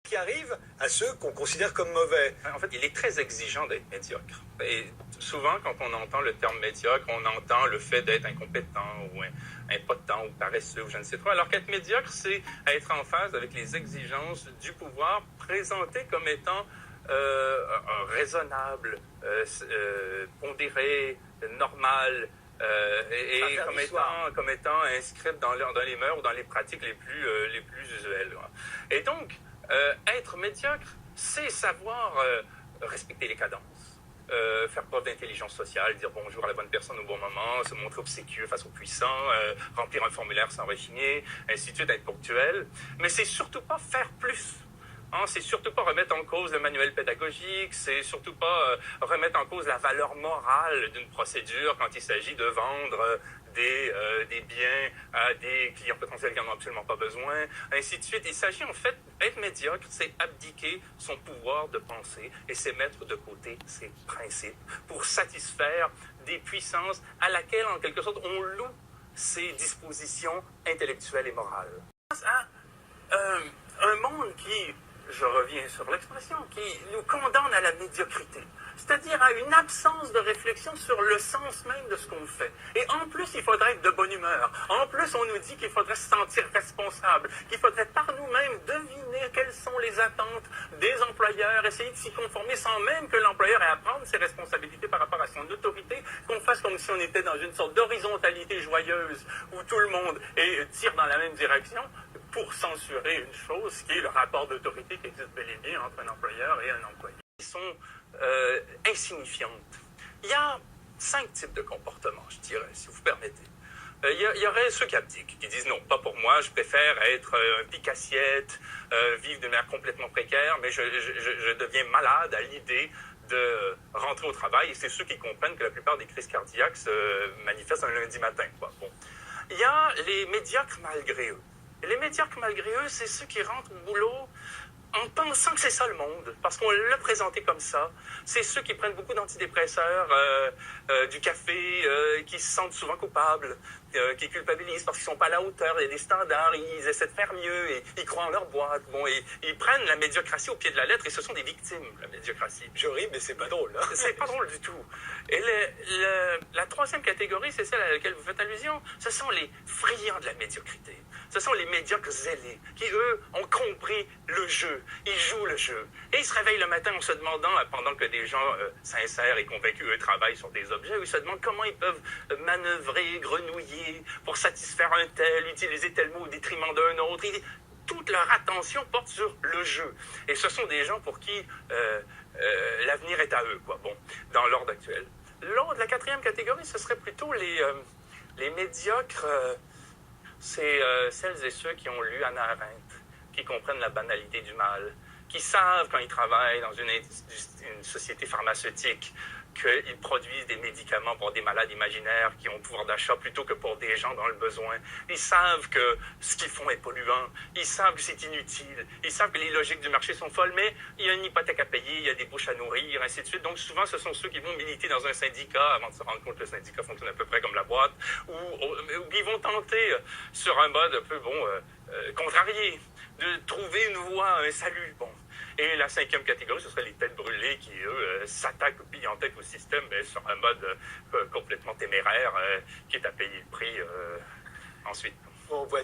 qui arrive à ceux qu'on considère comme mauvais. En fait, il est très exigeant d'être médiocre. Et souvent, quand on entend le terme médiocre, on entend le fait d'être incompétent ou impotent ou paresseux ou je ne sais quoi. Alors qu'être médiocre, c'est être en phase avec les exigences du pouvoir présenté comme étant raisonnable, pondéré, normal, et comme étant inscrite dans les mœurs ou dans les pratiques les plus usuelles. Et donc, être médiocre, c'est savoir respecter les cadences, faire preuve d'intelligence sociale, dire bonjour à la bonne personne au bon moment, se montrer obséquieux face aux puissants, remplir un formulaire sans rechigner, ainsi de suite, être ponctuel. Mais c'est surtout pas faire plus. Hein, c'est surtout pas remettre en cause le manuel pédagogique, c'est surtout pas remettre en cause la valeur morale d'une procédure quand il s'agit de vendre des biens à des clients potentiels qui n'en ont absolument pas besoin, ainsi de suite. Il s'agit en fait, être médiocre, c'est abdiquer son pouvoir de penser et c'est mettre de côté ses principes pour satisfaire des puissances à laquelle, en quelque sorte, on loue ses dispositions intellectuelles et morales. Un monde qui, je reviens sur l'expression, qui nous condamne à la médiocrité, c'est-à-dire à une absence de réflexion sur le sens même de ce qu'on fait. Et en plus, il faudrait être de bonne humeur. En plus, on nous dit qu'il faudrait se sentir responsable, qu'il faudrait par nous-mêmes deviner quelles sont les attentes des employeurs, essayer de s'y conformer sans même que l'employeur ait à prendre ses responsabilités par rapport à son autorité, qu'on fasse comme si on était dans une sorte d'horizontalité joyeuse où tout le monde tire dans la même direction, pour censurer une chose qui est le rapport d'autorité qui existe bel et bien entre un employeur et un employé. Ils sont insignifiantes. Il y a 5 types de comportements, je dirais, si vous permettez. Il y aurait ceux qui abdiquent, qui disent non, pas pour moi, je préfère être un pique-assiette, vivre de manière complètement précaire, mais je deviens malade à l'idée de rentrer au travail, et c'est ceux qui comprennent que la plupart des crises cardiaques se manifestent un lundi matin, quoi. Bon. Il y a les médiocres malgré eux. Et les médiocres, malgré eux, c'est ceux qui rentrent au boulot en pensant que c'est ça le monde, parce qu'on l'a présenté comme ça. C'est ceux qui prennent beaucoup d'antidépresseurs, du café, qui se sentent souvent coupables, qui culpabilisent parce qu'ils sont pas à la hauteur, il y a des standards, ils essaient de faire mieux, et ils croient en leur boîte. Bon, et ils prennent la médiocratie au pied de la lettre, et ce sont des victimes, la médiocratie. Je ris, mais c'est pas drôle. Hein? C'est pas drôle du tout. Et la troisième catégorie, c'est celle à laquelle vous faites allusion, ce sont les friands de la médiocrité. Ce sont les médiocres zélés, qui, eux, ont compris le jeu. Ils jouent le jeu. Et ils se réveillent le matin en se demandant, pendant que des gens sincères et convaincus, eux, travaillent sur des objets, ils se demandent comment ils peuvent manœuvrer, grenouiller, pour satisfaire un tel, utiliser tel mot au détriment d'un autre. Toute leur attention porte sur le jeu. Et ce sont des gens pour qui l'avenir est à eux, quoi. Bon, dans l'ordre actuel. La quatrième catégorie, ce serait plutôt les médiocres... c'est celles et ceux qui ont lu Hannah Arendt, qui comprennent la banalité du mal, qui savent quand ils travaillent dans une société pharmaceutique qu'ils produisent des médicaments pour des malades imaginaires qui ont pouvoir d'achat plutôt que pour des gens dans le besoin. Ils savent que ce qu'ils font est polluant, ils savent que c'est inutile, ils savent que les logiques du marché sont folles, mais il y a une hypothèque à payer, il y a des bouches à nourrir, ainsi de suite. Donc souvent, ce sont ceux qui vont militer dans un syndicat avant de se rendre compte que le syndicat fonctionne à peu près comme la boîte, ou qui vont tenter, sur un mode un peu, contrarié, de trouver une voie, un salut. Bon. Et la cinquième catégorie, ce serait les têtes brûlées qui, eux, s'attaquent en tête au système, mais sur un mode complètement téméraire, qui est à payer le prix ensuite. On voit